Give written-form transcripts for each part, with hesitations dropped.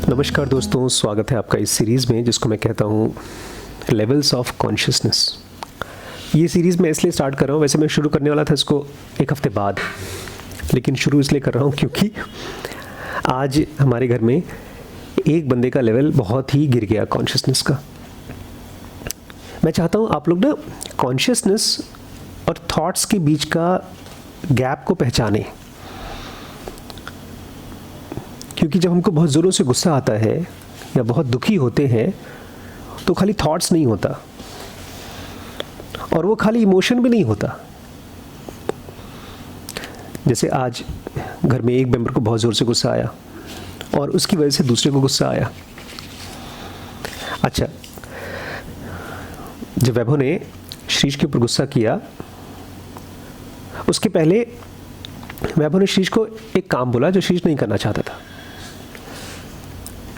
नमस्कार दोस्तों, स्वागत है आपका इस सीरीज़ में जिसको मैं कहता हूँ लेवल्स ऑफ कॉन्शियसनेस। ये सीरीज़ मैं इसलिए स्टार्ट कर रहा हूँ, वैसे मैं शुरू करने वाला था इसको एक हफ्ते बाद, लेकिन शुरू इसलिए कर रहा हूँ क्योंकि आज हमारे घर में एक बंदे का लेवल बहुत ही गिर गया कॉन्शियसनेस का। मैं चाहता हूँ आप लोग ना कॉन्शियसनेस और थॉट्स के बीच का गैप को पहचानें, क्योंकि जब हमको बहुत ज़ोरों से गुस्सा आता है या बहुत दुखी होते हैं तो खाली थॉट्स नहीं होता, और वो खाली इमोशन भी नहीं होता। जैसे आज घर में एक मेंबर को बहुत ज़ोर से गुस्सा आया और उसकी वजह से दूसरे को गुस्सा आया। अच्छा, जब वैभव ने श्रीश के ऊपर गुस्सा किया, उसके पहले वैभव ने श्रीश को एक काम बोला जो श्रीश नहीं करना चाहता था।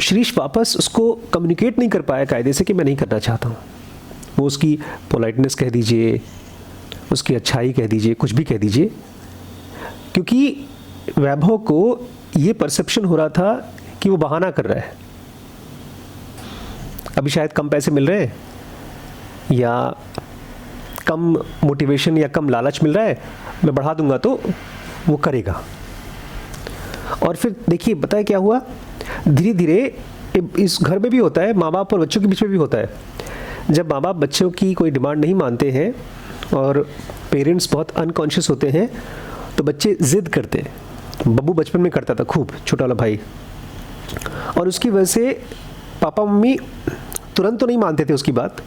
श्रीश वापस उसको कम्युनिकेट नहीं कर पाया कायदे से कि मैं नहीं करना चाहता हूँ। वो उसकी पोलाइटनेस कह दीजिए, उसकी अच्छाई कह दीजिए, कुछ भी कह दीजिए, क्योंकि वैभव को ये परसेप्शन हो रहा था कि वो बहाना कर रहा है। अभी शायद कम पैसे मिल रहे हैं या कम मोटिवेशन या कम लालच मिल रहा है, मैं बढ़ा दूंगा तो वो करेगा। और फिर देखिए पता है क्या हुआ, धीरे धीरे इस घर में भी होता है, माँ बाप और बच्चों के बीच में भी होता है। जब माँ बाप बच्चों की कोई डिमांड नहीं मानते हैं और पेरेंट्स बहुत अनकॉन्शियस होते हैं तो बच्चे ज़िद करते हैं। बब्बू बचपन में करता था खूब, छोटा वाला भाई, और उसकी वजह से पापा मम्मी तुरंत तो नहीं मानते थे उसकी बात।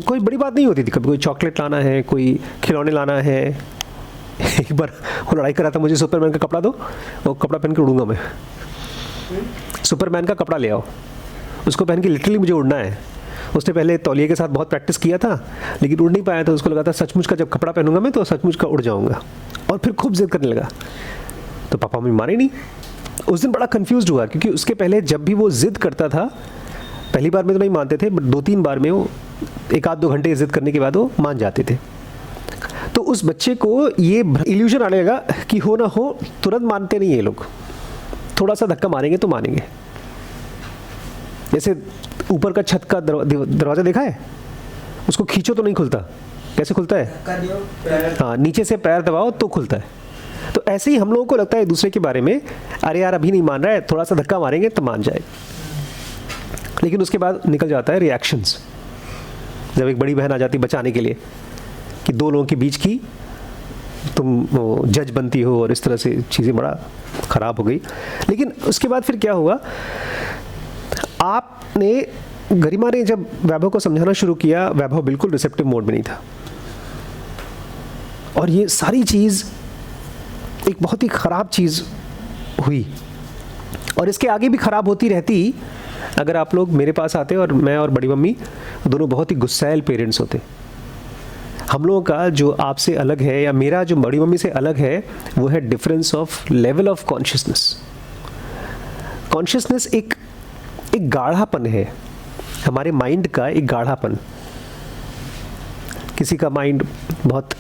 कोई बड़ी बात नहीं होती थी, कभी कोई चॉकलेट लाना है, कोई खिलौने लाना है। एक बार वो लड़ाई कर रहा था, मुझे सुपरमैन का कपड़ा दो, वो कपड़ा पहन के उड़ूंगा मैं। सुपरमैन का कपड़ा ले आओ, उसको पहन के लिटरली मुझे उड़ना है। उसने पहले तौलिए के साथ बहुत प्रैक्टिस किया था लेकिन उड़ नहीं पाया था। उसको लगा था सचमुच का जब कपड़ा पहनूंगा मैं तो सचमुच का उड़ जाऊंगा, और फिर खूब जिद करने लगा। तो पापा मम्मी माने नहीं। उस दिन बड़ा कंफ्यूज हुआ क्योंकि उसके पहले जब भी वो जिद करता था, पहली बार में तो नहीं मानते थे, बट 2-3 बार में वो एक आध 2 घंटे जिद करने के बाद वो मान जाते थे। तो उस बच्चे को ये इल्यूजन आने लगा कि हो ना हो तुरंत मानते नहीं ये लोग, थोड़ा सा धक्का मारेंगे तो मानेंगे। जैसे ऊपर का छत का दरवाजा देखा है, उसको खींचो तो नहीं खुलता, कैसे खुलता है? हाँ, नीचे से पैर दबाओ तो खुलता है। तो ऐसे ही हम लोगों को लगता है दूसरे के बारे में, अरे यार अभी नहीं मान रहा है, थोड़ा सा धक्का मारेंगे तो मान जाए। लेकिन उसके बाद निकल जाता है रिएक्शंस। जब एक बड़ी बहन आ जाती बचाने के लिए कि 2 लोगों के बीच की तुम जज बनती हो, और इस तरह से चीज़ें बड़ा ख़राब हो गई। लेकिन उसके बाद फिर क्या हुआ, आपने गरिमा ने जब वैभव को समझाना शुरू किया, वैभव बिल्कुल रिसेप्टिव मोड में नहीं था, और ये सारी चीज़ एक बहुत ही ख़राब चीज़ हुई, और इसके आगे भी ख़राब होती रहती अगर आप लोग मेरे पास आते और मैं और बड़ी मम्मी दोनों बहुत ही गुस्सैल पेरेंट्स होते। हम लोगों का जो आपसे अलग है या मेरा जो बड़ी मम्मी से अलग है, वो है difference of level of consciousness. Consciousness एक गाढ़ापन है, हमारे माइंड का एक गाढ़ापन। किसी का माइंड बहुत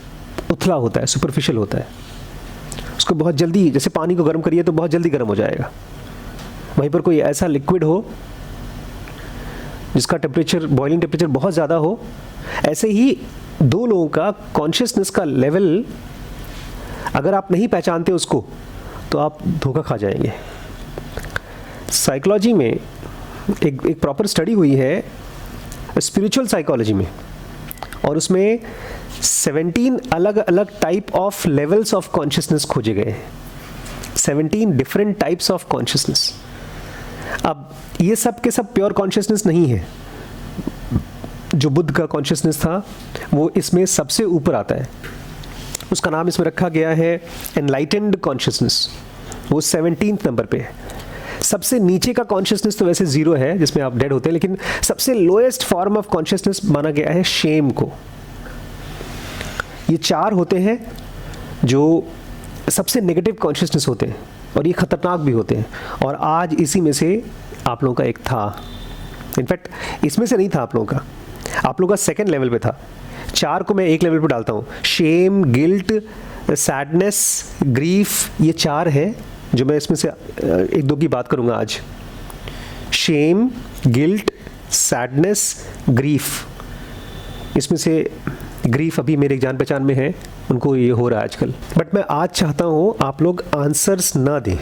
उथला होता है, सुपरफिशियल होता है, उसको बहुत जल्दी, जैसे पानी को गर्म करिए तो बहुत जल्दी गर्म हो जाएगा। वहीं पर कोई ऐसा लिक्विड हो जिसका टेम्परेचर, बॉइलिंग टेम्परेचर बहुत ज़्यादा हो, ऐसे ही 2 लोगों का कॉन्शियसनेस का लेवल अगर आप नहीं पहचानते उसको तो आप धोखा खा जाएंगे। साइकोलॉजी में एक प्रॉपर स्टडी हुई है स्पिरिचुअल साइकोलॉजी में, और उसमें 17 अलग अलग type of levels of consciousness खोजे गए हैं। 17 डिफरेंट टाइप्स ऑफ कॉन्शियसनेस। अब ये सब के सब प्योर कॉन्शियसनेस नहीं है। जो बुद्ध का कॉन्शियसनेस था वो इसमें सबसे ऊपर आता है, उसका नाम इसमें रखा गया है एनलाइटेंड कॉन्शियसनेस, वो 17th नंबर पे है। सबसे नीचे का कॉन्शियसनेस तो वैसे 0 है जिसमें आप डेड होते हैं, लेकिन सबसे लोएस्ट फॉर्म ऑफ कॉन्शियसनेस माना गया है शेम को। ये 4 होते हैं जो सबसे नेगेटिव कॉन्शियसनेस होते हैं, और ये खतरनाक भी होते हैं, और आज इसी में से आप लोगों का एक था। इनफैक्ट इसमें से नहीं था आप लोगों का, आप लोगों का 2nd लेवल पे था। 4 को मैं एक लेवल पे डालता हूँ, शेम, गिल्ट, सैडनेस, ग्रीफ, ये 4 है जो मैं इसमें से 1-2 की बात करूँगा आज। Shame, guilt, sadness, grief. इसमें से ग्रीफ अभी मेरे जान पहचान में है, उनको ये हो रहा है आजकल। बट मैं आज चाहता हूँ आप लोग आंसर्स ना दें,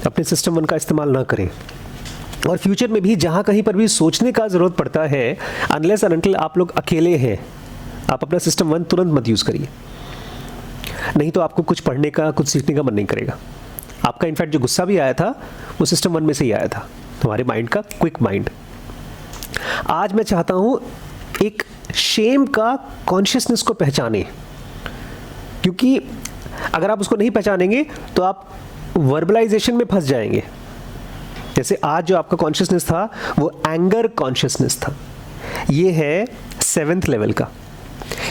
अपने सिस्टम 1 का इस्तेमाल ना करें, और फ्यूचर में भी जहाँ कहीं पर भी सोचने का ज़रूरत पड़ता है, अनलेस एंड अनटिल आप लोग अकेले हैं, आप अपना सिस्टम 1 तुरंत मत यूज़ करिए, नहीं तो आपको कुछ पढ़ने का, कुछ सीखने का मन नहीं करेगा। आपका इनफैक्ट जो गुस्सा भी आया था वो सिस्टम 1 में से ही आया था, तुम्हारे माइंड का क्विक माइंड। आज मैं चाहता हूँ एक शेम का कॉन्शियसनेस को पहचाने, क्योंकि अगर आप उसको नहीं पहचानेंगे तो आप वर्बलाइजेशन में फंस जाएंगे। जैसे आज जो आपका कॉन्शियसनेस था वो एंगर कॉन्शियसनेस था, ये है 7th लेवल का।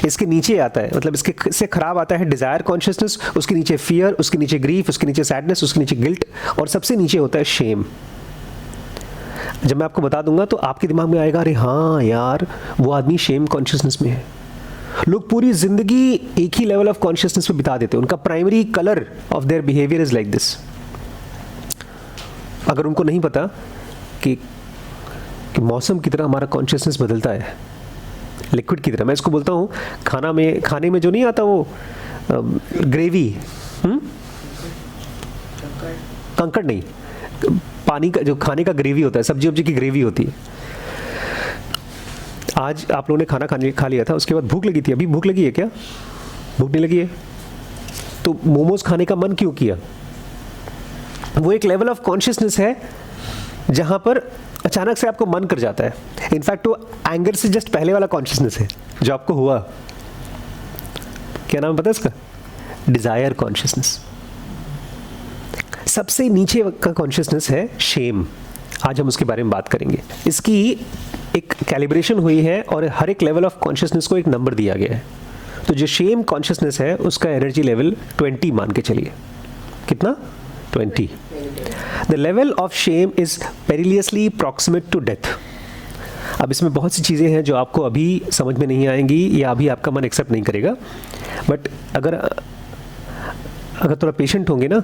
इसके नीचे आता है, मतलब इसके से खराब आता है डिजायर कॉन्शियसनेस, उसके नीचे फियर, उसके नीचे ग्रीफ, उसके नीचे सैडनेस, उसके नीचे गिल्ट, और सबसे नीचे होता है शेम। जब मैं आपको बता दूंगा तो आपके दिमाग में आएगा, अरे हाँ यार, वो आदमी शेम कॉन्शियसनेस में है। लोग पूरी जिंदगी एक ही लेवल ऑफ कॉन्शियसनेस में बिता देते हैं, उनका primary colour of their behaviour is like this. अगर उनको नहीं पता कि मौसम की तरह हमारा कॉन्शियसनेस बदलता है, लिक्विड की तरह। मैं इसको बोलता हूँ खाने में जो नहीं आता वो ग्रेवी, कंकड़ नहीं, पानी का जो खाने का ग्रेवी होता है, सब्जी वब्जी की ग्रेवी होती है। आज आप लोगों ने खाना खा लिया था, उसके बाद भूख लगी थी, अभी भूख लगी है क्या? भूख नहीं लगी है तो मोमोज खाने का मन क्यों किया? वो एक लेवल ऑफ कॉन्शियसनेस है जहां पर अचानक से आपको मन कर जाता है। इनफैक्ट वो एंगर से जस्ट पहले वाला कॉन्शियसनेस है जो आपको हुआ। क्या नाम पता है इसका? Desire consciousness. सबसे नीचे का कॉन्शियसनेस है शेम। आज हम उसके बारे में बात करेंगे। इसकी एक कैलिब्रेशन हुई है और हर एक लेवल ऑफ कॉन्शियसनेस को एक नंबर दिया गया है। तो जो शेम कॉन्शियसनेस है उसका एनर्जी लेवल 20 मान के चलिए। कितना? 20। The level of shame is perilously proximate to death. अब इसमें बहुत सी चीज़ें हैं जो आपको अभी समझ में नहीं आएंगी या अभी आपका मन एक्सेप्ट नहीं करेगा, बट अगर थोड़ा पेशेंट होंगे ना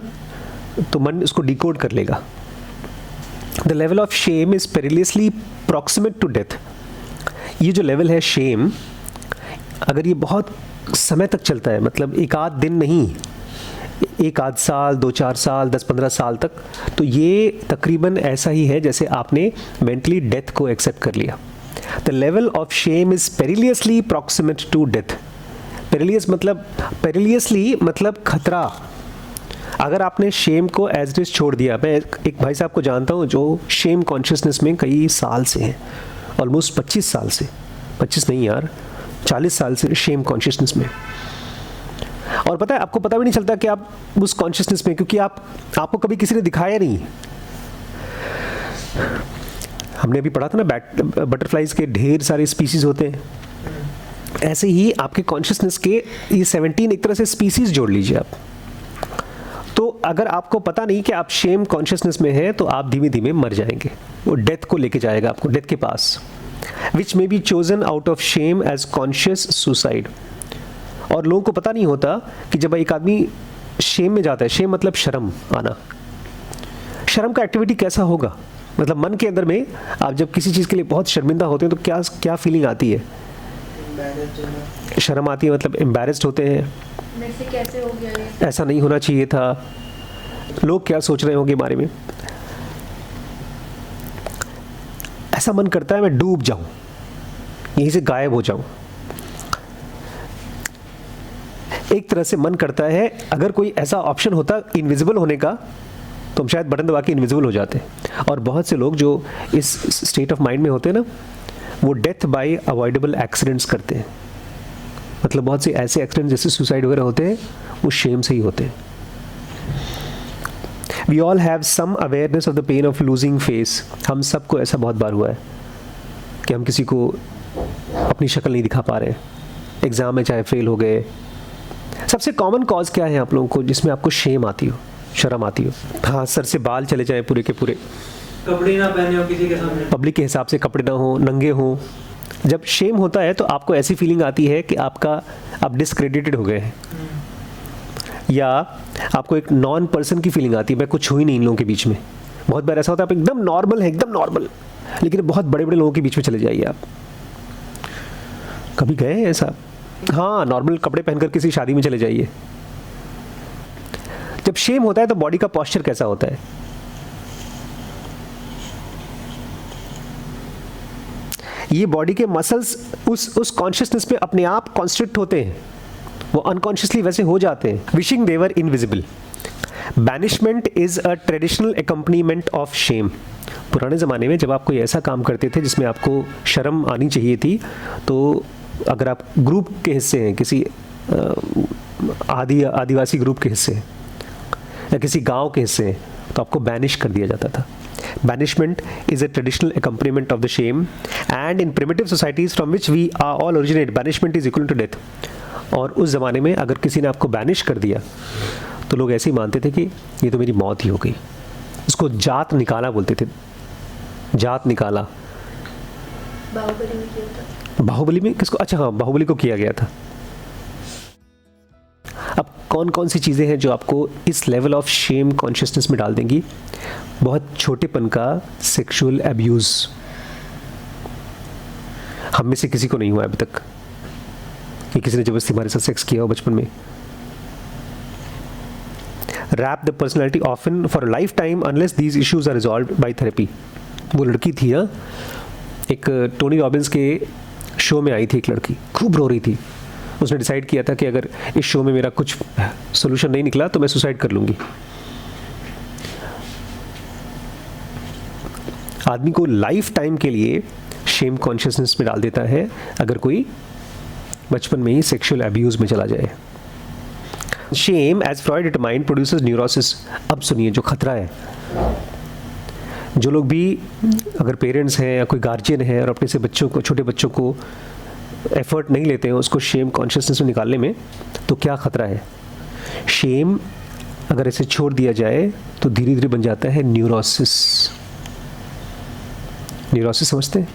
तो मन इसको डिकोड कर लेगा। The level of shame is perilously proximate to death. ये जो लेवल है शेम, अगर ये बहुत समय तक चलता है, मतलब एक आध दिन नहीं, एक आध साल, 2-4 साल, 10-15 साल तक, तो ये तकरीबन ऐसा ही है जैसे आपने मेंटली डेथ को एक्सेप्ट कर लिया। The level of shame is perilously proximate to death. Perilously मतलब खतरा। अगर आपने शेम को एज इट इज छोड़ दिया, मैं एक भाई साहब को जानता हूँ जो शेम कॉन्शियसनेस में कई साल से हैं, ऑलमोस्ट 25 साल से, 25 नहीं यार, 40 साल से शेम कॉन्शियसनेस में। और पता है, आपको पता भी नहीं चलता कि आप उस कॉन्शियसनेस में, क्योंकि आपको कभी किसी ने दिखाया नहीं। हमने अभी पढ़ा था ना, बटरफ्लाइज के ढेर सारे स्पीसीज होते हैं। ऐसे ही आपके कॉन्शियसनेस के ये 17 एक तरह से स्पीसीज जोड़ लीजिए आप। तो अगर आपको पता नहीं कि आप शेम कॉन्शियसनेस में हैं तो आप धीमे धीमे मर जाएंगे। वो डेथ को लेके जाएगा आपको, डेथ के पास, which may be chosen out of shame as conscious suicide. और लोगों को पता नहीं होता कि जब एक आदमी शेम में जाता है, शेम मतलब शर्म आना, शर्म का एक्टिविटी कैसा होगा, मतलब मन के अंदर में आप जब किसी चीज़ के लिए बहुत शर्मिंदा होते हैं तो क्या फीलिंग आती है? शर्म आती है, मतलब एम्बैरेस्ड होते हैं, मेरे से कैसे हो गया ये? ऐसा नहीं होना चाहिए था, लोग क्या सोच रहे होंगे बारे में। ऐसा मन करता है मैं डूब जाऊं, यहीं से गायब हो जाऊं। एक तरह से मन करता है अगर कोई ऐसा ऑप्शन होता इनविजिबल होने का तो हम शायद बटन दबा के इनविजिबल हो जाते। और बहुत से लोग जो इस स्टेट ऑफ माइंड में होते हैं ना, वो डेथ बाय अवॉइडेबल एक्सीडेंट्स करते हैं। मतलब बहुत से ऐसे एक्सीडेंट जैसे सुसाइड वगैरह होते हैं वो शेम से ही होते हैं। We all have some awareness of the pain of losing face. हम सबको ऐसा बहुत बार हुआ है कि हम किसी को अपनी शक्ल नहीं दिखा पा रहे, एग्जाम में चाहे फेल हो गए। सबसे कॉमन कॉज क्या है आप लोगों को जिसमें आपको शेम आती हो, शर्म आती हो? हाँ, सर से बाल चले जाए पूरे के पूरे, कपड़े ना पहने हो किसी के सामने, पब्लिक के हिसाब से कपड़े ना हो, नंगे हो। जब शेम होता है तो आपको ऐसी फीलिंग आती है कि आप डिस्क्रेडिटेड हो गए हैं, या आपको एक नॉन पर्सन की फीलिंग आती है, मैं कुछ हूँ ही नहीं इन लोगों के बीच में, बहुत बार ऐसा होता है आप एकदम नॉर्मल है, एकदम नॉर्मल, लेकिन बहुत बड़े बड़े लोगों के बीच में चले जाइए आप। कभी गए हैं ऐसा? हाँ, नॉर्मल कपड़े पहनकर किसी शादी में चले जाइए। जब शेम होता है तो बॉडी का पोस्चर कैसा होता है? ये बॉडी के मसल्स उस कॉन्शियसनेस में अपने आप कॉन्स्ट्रिक्ट होते हैं, वो अनकॉन्शियसली वैसे हो जाते हैं। Wishing they were invisible. Banishment is a traditional accompaniment of shame. पुराने ज़माने में जब आप कोई ऐसा काम करते थे जिसमें आपको शर्म आनी चाहिए थी, तो अगर आप ग्रुप के हिस्से हैं, किसी आदिवासी ग्रुप के हिस्से हैं या किसी गांव के हिस्से हैं, तो आपको बैनिश कर दिया जाता था। Banishment is a traditional accompaniment of the shame, and in primitive societies from which we are all originate, banishment is equal to death. और उस ज़माने में अगर किसी ने आपको बैनिश कर दिया तो लोग ऐसे ही मानते थे कि ये तो मेरी मौत ही हो गई। उसको जात निकाला बोलते थे, जात निकाला। बाहुबली में किया था। बाहुबली में किसको? अच्छा हाँ, बाहुबली को किया गया था। अब कौन कौन सी चीज़ें हैं जो आपको इस लेवल ऑफ शेम कॉन्शियसनेस में डाल देंगी? बहुत छोटेपन का सेक्सुअल एब्यूज़। हम में से किसी को नहीं हुआ अभी तक कि किसी ने जबरदस्ती हमारे साथ सेक्स किया हो बचपन में। Warp the personality often for lifetime unless these issues are resolve by therapy. वो लड़की थी, हाँ, एक टोनी रॉबिन्स के शो में आई थी एक लड़की, खूब रो रही थी। उसने डिसाइड किया था कि अगर इस शो में मेरा कुछ सोल्यूशन नहीं निकला तो मैं सुसाइड कर लूँगी। आदमी को लाइफ टाइम के लिए शेम कॉन्शियसनेस में डाल देता है अगर कोई बचपन में ही सेक्सुअल अब्यूज़ में चला जाए। Shame as Freud determined produces neurosis. अब सुनिए जो खतरा है, जो लोग भी अगर पेरेंट्स हैं या कोई गार्जियन है और अपने से बच्चों को, छोटे बच्चों को एफर्ट नहीं लेते हैं उसको शेम कॉन्शियसनेस में निकालने में, तो क्या खतरा है? शेम अगर ऐसे छोड़ दिया जाए तो धीरे धीरे बन जाता है न्यूरोसिस। न्यूरोसिस समझते हैं?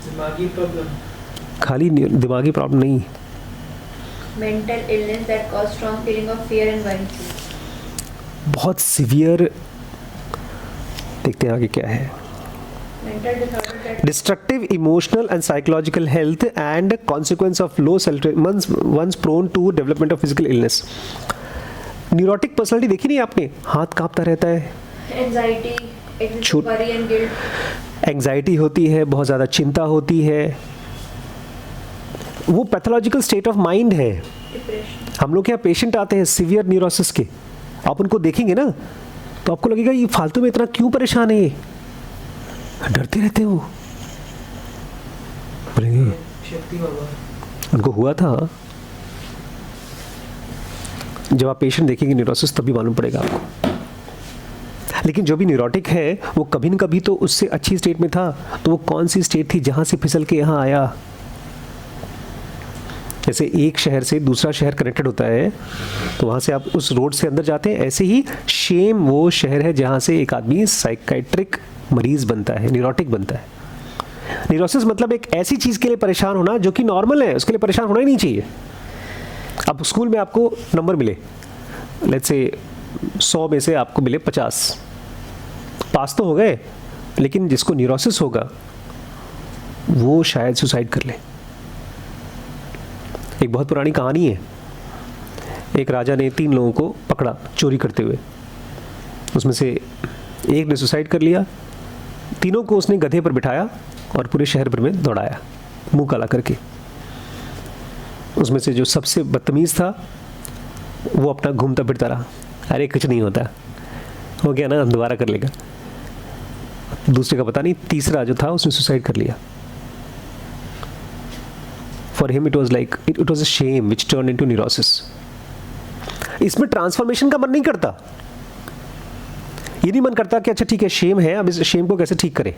दिमागी प्रॉब्लम। खाली दिमागी प्रॉब्लम नहीं, mental illness that cause strong feeling of fear and worry. बहुत सिवियर। देखते हैं आगे क्या है। Mental disorder that destructive emotional and psychological health and consequence of low self one's prone to development of physical illness. Neurotic personality देखी नहीं आपने? हाथ कांपता रहता है, anxiety, worry and guilt. Anxiety होती है, बहुत ज़्यादा चिंता होती है। वो पैथोलॉजिकल स्टेट ऑफ माइंड है। डिप्रेशन। हम लोग यहाँ पेशेंट आते हैं सीवियर न्यूरोसिस के, आप उनको देखेंगे ना तो आपको लगेगा ये फालतू में इतना क्यों परेशान है, ये डरते रहते हैं वो। बोलेंगे शक्ति बाबा उनको हुआ था। जब आप पेशेंट देखेंगे न्यूरोसिस तभी मालूम पड़ेगा आपको। लेकिन जो भी न्यूरोटिक है वो कभी न कभी तो उससे अच्छी स्टेट में था, तो वो कौन सी स्टेट थी जहाँ से फिसल के यहाँ आया? जैसे एक शहर से दूसरा शहर कनेक्टेड होता है तो वहाँ से आप उस रोड से अंदर जाते हैं, ऐसे ही शेम वो शहर है जहाँ से एक आदमी साइकाइट्रिक मरीज बनता है, न्यूरोटिक बनता है। न्यूरोसिस मतलब एक ऐसी चीज़ के लिए परेशान होना जो कि नॉर्मल है, उसके लिए परेशान होना ही नहीं चाहिए। अब स्कूल में आपको नंबर मिले, लेट्स से 100 में से आपको मिले 50, पास तो हो गए, लेकिन जिसको न्यूरोसिस होगा वो शायद सुसाइड कर ले। एक बहुत पुरानी कहानी है, एक राजा ने 3 लोगों को पकड़ा चोरी करते हुए, उसमें से एक ने सुसाइड कर लिया। तीनों को उसने गधे पर बिठाया और पूरे शहर भर में दौड़ाया मुंह काला करके। उसमें से जो सबसे बदतमीज़ था वो अपना घूमता फिरता रहा, अरे कुछ नहीं होता, हो गया ना, दोबारा कर लेगा। दूसरे का पता नहीं, तीसरा जो था उसने सुसाइड कर लिया। For him it was like it was a shame which turned into neurosis. इसमें ट्रांसफॉर्मेशन का मन नहीं करता, ये नहीं मन करता कि अच्छा ठीक है शेम है, अब इस शेम को कैसे ठीक करें।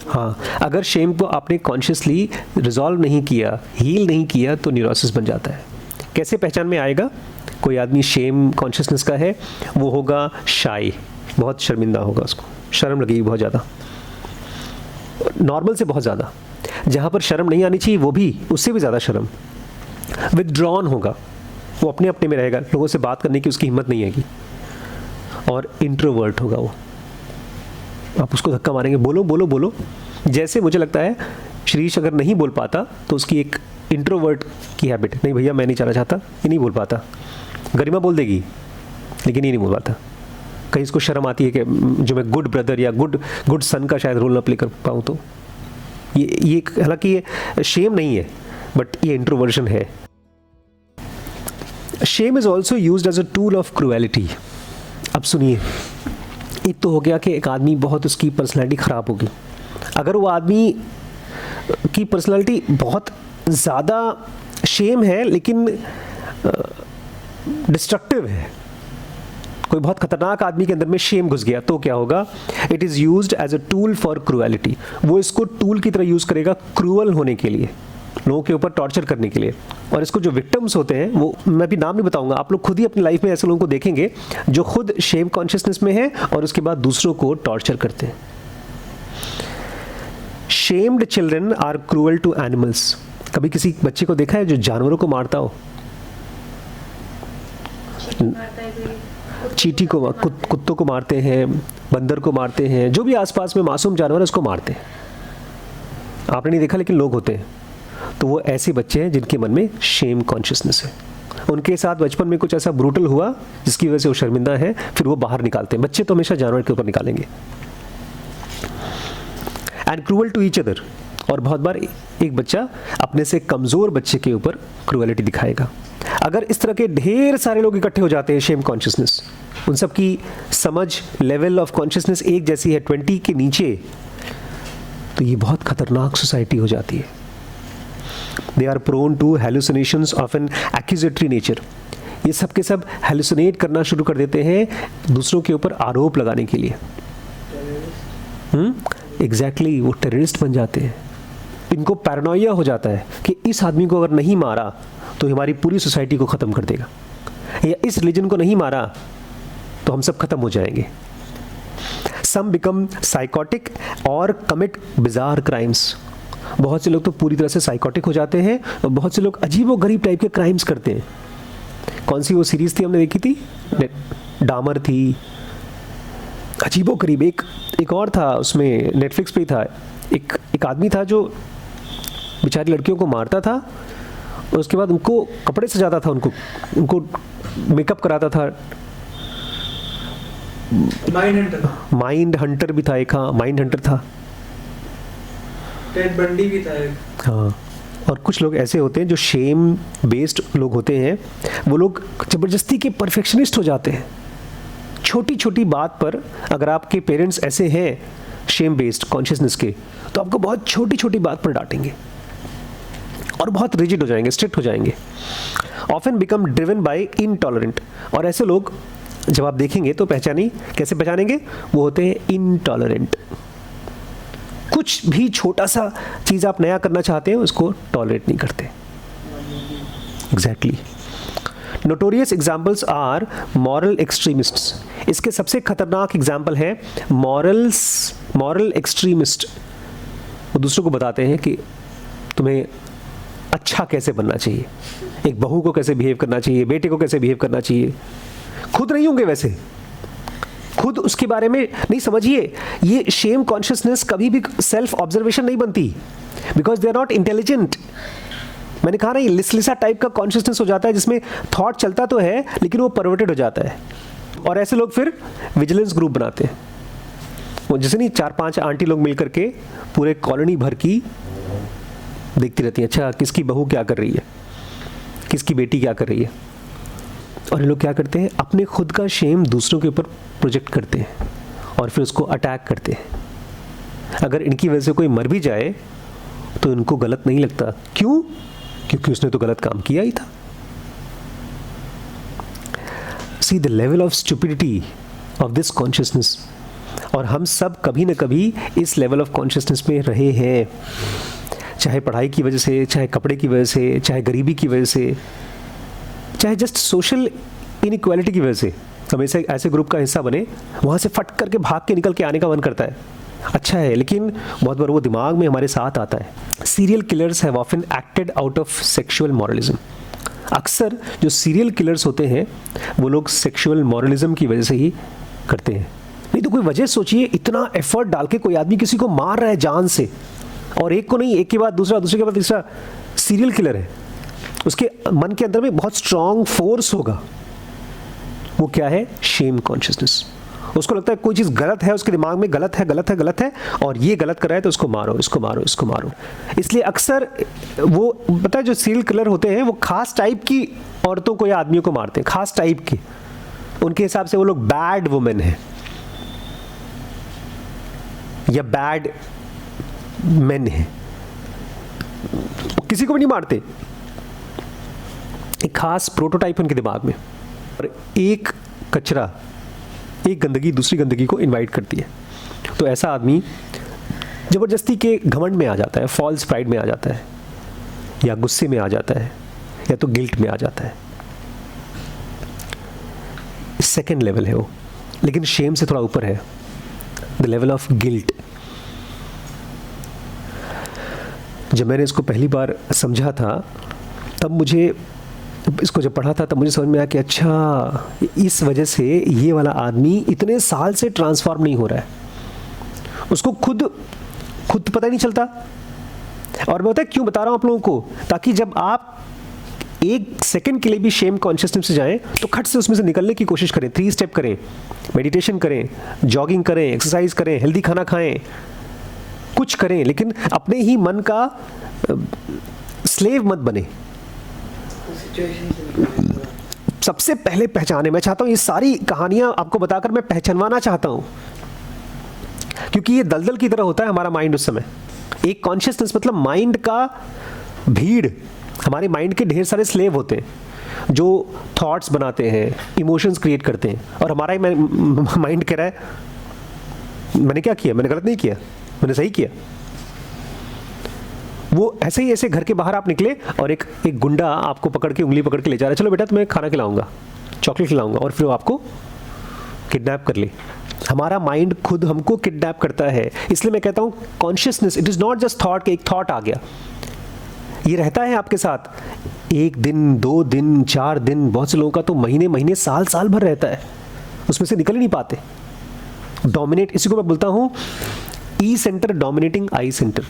हाँ, अगर शेम को आपने कॉन्शियसली रिजॉल्व नहीं किया, हील नहीं किया, तो न्यूरोसिस बन जाता है। कैसे पहचान में आएगा? कोई आदमी शेम कॉन्शियसनेस का है, वो होगा शाई, बहुत शर्मिंदा होगा, उसको शर्म लगेगी बहुत ज़्यादा, नॉर्मल से बहुत ज़्यादा। जहाँ पर शर्म नहीं आनी चाहिए वो भी उससे भी ज़्यादा शर्म। विथड्रॉन होगा, वो अपने अपने में रहेगा, लोगों से बात करने की उसकी हिम्मत नहीं आएगी, और इंट्रोवर्ट होगा वो। आप उसको धक्का मारेंगे, बोलो बोलो बोलो। जैसे मुझे लगता है श्रीश अगर नहीं बोल पाता तो उसकी एक इंट्रोवर्ट की हैबिट, नहीं भैया मैं नहीं जाना चाहता, ये नहीं बोल पाता। गरिमा बोल देगी लेकिन ये नहीं बोल पाता। कहीं इसको शर्म आती है कि जो मैं गुड ब्रदर या गुड सन का शायद रोल ना प्ले कर पाऊँ, तो ये हालांकि ये शेम नहीं है, बट ये इंट्रोवर्जन है। Shame is also used as a tool of cruelty. अब सुनिए, एक तो हो गया कि एक आदमी बहुत, उसकी पर्सनैलिटी ख़राब होगी। अगर वो आदमी की पर्सनैलिटी बहुत ज़्यादा शेम है लेकिन डिस्ट्रक्टिव है, कोई बहुत खतरनाक आदमी के अंदर में शेम घुस गया, तो क्या होगा? It is used as a tool for cruelty. वो इसको टूल की तरह यूज़ करेगा क्रूअल होने के लिए, लोगों के ऊपर टॉर्चर करने के लिए। और इसको जो विक्टिम्स होते हैं, वो मैं भी नाम नहीं बताऊंगा, आप लोग खुद ही अपनी लाइफ में ऐसे लोगों को देखेंगे जो खुद शेम कॉन्शियसनेस में है और उसके बाद दूसरों को टॉर्चर करते हैं। Shamed children are cruel to animals. कभी किसी बच्चे को देखा है जो जानवरों को मारता हो? चींटी को, कुत्तों को मारते हैं, बंदर को मारते हैं, जो भी आसपास में मासूम जानवर है उसको मारते हैं। आपने नहीं देखा लेकिन लोग होते हैं। तो वो ऐसे बच्चे हैं जिनके मन में शेम कॉन्शियसनेस है। उनके साथ बचपन में कुछ ऐसा ब्रूटल हुआ जिसकी वजह से वो शर्मिंदा है, फिर वो बाहर निकालते हैं। बच्चे तो हमेशा जानवर के ऊपर निकालेंगे। And cruel to each other. और बहुत बार एक बच्चा अपने से कमज़ोर बच्चे के ऊपर क्रूएलिटी दिखाएगा। अगर इस तरह के ढेर सारे लोग इकट्ठे हो जाते हैं, शेम कॉन्शियसनेस, उन सब की समझ, लेवल ऑफ कॉन्शियसनेस एक जैसी है 20 के नीचे, तो ये बहुत खतरनाक सोसाइटी हो जाती है। They are prone to hallucinations of an accusatory nature. ये सब के सब हेलुसिनेट करना शुरू कर देते हैं दूसरों के ऊपर आरोप लगाने के लिए। एग्जैक्टली, वो टेररिस्ट बन जाते हैं। इनको पैरानोइया हो जाता है कि इस आदमी को अगर नहीं मारा तो हमारी पूरी सोसाइटी को ख़त्म कर देगा, या इस रिलीजन को नहीं मारा तो हम सब खत्म हो जाएंगे। सम बिकम साइकोटिक और कमिट बिजार क्राइम्स। बहुत से लोग तो पूरी तरह से साइकोटिक हो जाते हैं और बहुत से लोग अजीबोगरीब टाइप के क्राइम्स करते हैं। कौन सी वो सीरीज़ थी हमने देखी थी? डामर थी, अजीबोगरीब। एक और था, उसमें नेटफ्लिक्स पे ही था। एक आदमी था जो बेचारी लड़कियों को मारता था और उसके बाद उनको कपड़े सजाता था, उनको मेकअप कराता था। माइंड हंटर भी था एक। हाँ, माइंड हंटर था। टेड बंडी भी था एक। हाँ, और कुछ लोग ऐसे होते हैं जो शेम बेस्ड लोग होते हैं। वो लोग ज़बरदस्ती के परफेक्शनिस्ट हो जाते हैं। छोटी छोटी बात पर अगर आपके पेरेंट्स ऐसे हैं शेम बेस्ड कॉन्शियसनेस के, तो आपको बहुत छोटी छोटी बात पर डांटेंगे और बहुत रिजिड हो जाएंगे, स्ट्रिक्ट हो जाएंगे। Often become driven by intolerant. और ऐसे लोग जब आप देखेंगे तो कैसे पहचानेंगे? वो होते हैं इनटॉलरेंट। कुछ भी छोटा सा चीज़ आप नया करना चाहते हैं उसको टॉलरेट नहीं करते। Exactly. Notorious examples are moral extremists. इसके सबसे खतरनाक एग्जाम्पल है मॉरल एक्सट्रीमिस्ट। वो दूसरों को बताते हैं कि तुम्हें अच्छा कैसे बनना चाहिए, एक बहू को कैसे बिहेव करना चाहिए, बेटे को कैसे बिहेव करना चाहिए। खुद नहीं होंगे वैसे, खुद उसके बारे में नहीं समझिए। ये शेम कॉन्शियसनेस कभी भी सेल्फ ऑब्जर्वेशन नहीं बनती, because they are not intelligent. मैंने कहा ना, ये लिसलिसा टाइप का कॉन्शियसनेस हो जाता है जिसमें थॉट चलता तो है लेकिन वो परवर्टेड हो जाता है। और ऐसे लोग फिर विजिलेंस ग्रुप बनाते हैं। वो जैसे नहीं 4-5 आंटी लोग मिल करके पूरे कॉलोनी भर की देखती रहती हैं, अच्छा किसकी बहू क्या कर रही है, किसकी बेटी क्या कर रही है। और ये लोग क्या करते हैं? अपने खुद का शेम दूसरों के ऊपर प्रोजेक्ट करते हैं और फिर उसको अटैक करते हैं। अगर इनकी वजह से कोई मर भी जाए तो इनको गलत नहीं लगता। क्यों? क्योंकि उसने तो गलत काम किया ही था। See the level of stupidity of this consciousness. और हम सब कभी ना कभी इस लेवल ऑफ कॉन्शियसनेस में रहे हैं, चाहे पढ़ाई की वजह से, चाहे कपड़े की वजह से, चाहे गरीबी की वजह से, चाहे जस्ट सोशल इनइक्वालिटी की वजह से। हमेशा ऐसे ग्रुप का हिस्सा बने, वहाँ से फट करके भाग के निकल के आने का मन करता है। अच्छा है, लेकिन बहुत बार वो दिमाग में हमारे साथ आता है। Serial killers have often acted out of sexual moralism. अक्सर जो सीरियल किलर्स होते हैं वो लोग सेक्सुअल मॉरलिज्म की वजह से ही करते हैं। नहीं तो कोई वजह सोचिए, इतना एफर्ट डाल के कोई आदमी किसी को मार रहा है जान से, और एक को नहीं, एक के बाद दूसरा, दूसरे के बाद तीसरा, सीरियल किलर है। उसके मन के अंदर में बहुत स्ट्रांग फोर्स होगा, वो क्या है? Shame consciousness. उसको लगता है कोई चीज़ गलत है, उसके दिमाग में गलत है, गलत है, गलत है, और ये गलत कर रहा है तो उसको मारो, इसको मारो, इसको मारो। इसलिए अक्सर वो पता है जो सीरियल किलर होते हैं वो खास टाइप की औरतों को या आदमियों को मारते हैं, खास टाइप की। उनके हिसाब से वो लोग बैड वुमेन है या बैड मेन है, किसी को भी नहीं मारते। एक खास प्रोटोटाइप उनके दिमाग में, और एक कचरा, एक गंदगी दूसरी गंदगी को इनवाइट करती है। तो ऐसा आदमी जबरदस्ती के घमंड में आ जाता है, फॉल्स प्राइड में आ जाता है, या गुस्से में आ जाता है, या तो गिल्ट में आ जाता है। सेकेंड लेवल है वो, लेकिन शेम से थोड़ा ऊपर है, द लेवल ऑफ गिल्ट। जब मैंने इसको पहली बार समझा था, तब मुझे इसको जब पढ़ा था तब मुझे समझ में आया कि अच्छा, इस वजह से ये वाला आदमी इतने साल से ट्रांसफॉर्म नहीं हो रहा है, उसको खुद पता ही नहीं चलता। और मैं क्यों बता रहा हूँ आप लोगों को, ताकि जब आप एक सेकंड के लिए भी शेम कॉन्शियसनेस से जाएं तो खट से उसमें से निकलने की कोशिश करें। 3 स्टेप करें, मेडिटेशन करें, जॉगिंग करें, एक्सरसाइज करें, हेल्दी खाना खाएं, कुछ करें, लेकिन अपने ही मन का स्लेव मत बने। सबसे पहले पहचाने, मैं चाहता हूं ये सारी कहानियां आपको बताकर मैं पहचानवाना चाहता हूं, क्योंकि ये दलदल की तरह होता है हमारा माइंड उस समय। एक कॉन्शियसनेस मतलब माइंड का भीड़, हमारे माइंड के ढेर सारे स्लेव होते हैं जो थॉट्स बनाते हैं, इमोशंस क्रिएट करते हैं, और हमारा ही माइंड कह रहा है मैंने क्या किया, मैंने गलत नहीं किया, मैंने सही किया। वो ऐसे ही, ऐसे घर के बाहर आप निकले और एक गुंडा आपको पकड़ के, उंगली पकड़ के ले जा रहा है, चलो बेटा तुम्हें खाना खिलाऊंगा, चॉकलेट खिलाऊंगा, और फिर वो आपको किडनैप कर ले। हमारा माइंड खुद हमको किडनैप करता है। इसलिए मैं कहता हूं consciousness, it is not just thought कि एक थॉट आ गया, ये रहता है आपके साथ 1 दिन, 2 दिन, 4 दिन, बहुत से लोगों का तो महीने महीने, साल साल भर रहता है, उसमें से निकल ही नहीं पाते। डोमिनेट, इसी को मैं बोलता हूं E center dominating I center.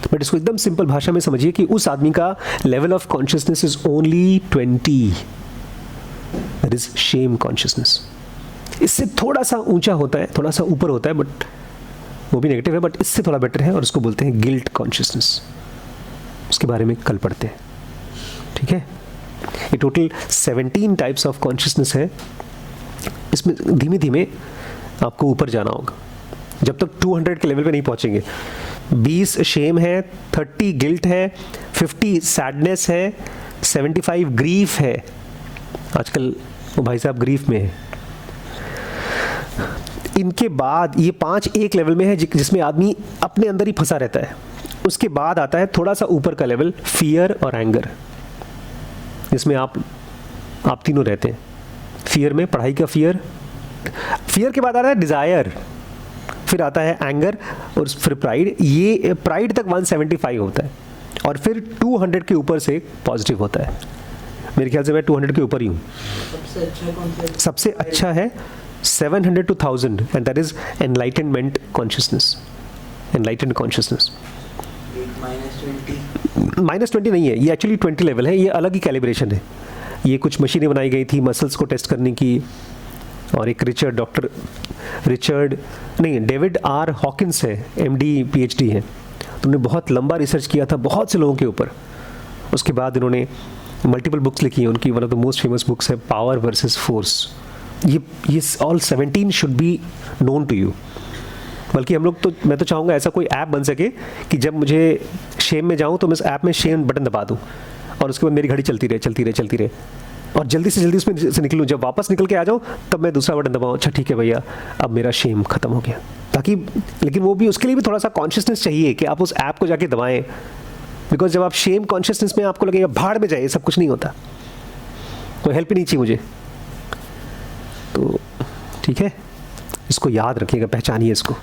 But इसको एकदम सिंपल भाषा में समझिए कि उस आदमी का level of consciousness is only 20, that is shame consciousness. इससे थोड़ा सा ऊंचा होता है, थोड़ा सा ऊपर होता है, बट वो भी नेगेटिव है, बट इससे थोड़ा बेटर है, और उसको बोलते हैं गिल्ट कॉन्शियसनेस। उसके बारे में कल पढ़ते हैं, ठीक है। ये टोटल 17 टाइप्स ऑफ कॉन्शियसनेस है। इसमें धीमे धीमे आपको ऊपर जाना होगा, जब तक 200 के लेवल पे नहीं पहुंचेंगे। 20 शेम है, 30 गिल्ट है, 50 सैडनेस है, 75 ग्रीफ है। आजकल वो भाई साहब ग्रीफ में है। इनके बाद ये 5 एक लेवल में है जिसमें आदमी अपने अंदर ही फंसा रहता है। उसके बाद आता है थोड़ा सा ऊपर का लेवल, फियर और एंगर, जिसमें आप तीनों रहते हैं। फियर में पढ़ाई का फियर के बाद आ रहा है डिज़ायर, फिर आता है एंगर, और फिर प्राइड। ये प्राइड तक 175 होता है, और फिर 200 के ऊपर से पॉजिटिव होता है। मेरे ख्याल से मैं 200 के ऊपर ही हूँ। सबसे अच्छा कौन सा है? सबसे अच्छा है 700 to 1000, and that is enlightenment consciousness. Enlightened consciousness -20 नहीं है, ये एक्चुअली 20 लेवल है। ये अलग ही कैलिब्रेशन है। ये कुछ मशीनें बनाई गई थी मसल्स को टेस्ट करने की, और एक डेविड आर हॉकिंस है, MD PhD है। तो उन्होंने बहुत लंबा रिसर्च किया था बहुत से लोगों के ऊपर। उसके बाद इन्होंने मल्टीपल बुक्स लिखी हैं। उनकी one of the most famous books है पावर वर्सेस फोर्स। ये all 17 should be known to you. बल्कि हम लोग तो, मैं तो चाहूँगा ऐसा कोई ऐप बन सके कि जब मुझे शेम में जाऊँ तो मैं इस ऐप में शेम बटन दबा दूँ, और उसके बाद मेरी घड़ी चलती रहे, और जल्दी से जल्दी उसमें से निकलूँ। जब वापस निकल के आ जाऊँ तब मैं दूसरा बटन दबाऊँ, अच्छा ठीक है भैया अब मेरा शेम खत्म हो गया। ताकि, लेकिन वो भी, उसके लिए भी थोड़ा सा कॉन्शियसनेस चाहिए कि आप उस ऐप को जाके दबाएं। बिकॉज जब आप शेम कॉन्शियसनेस में आपको लगेगा भाड़ में जाए, सब कुछ नहीं होता, कोई हेल्प ही नहीं चाहिए मुझे। तो ठीक है, इसको याद रखिएगा, पहचानिए इसको।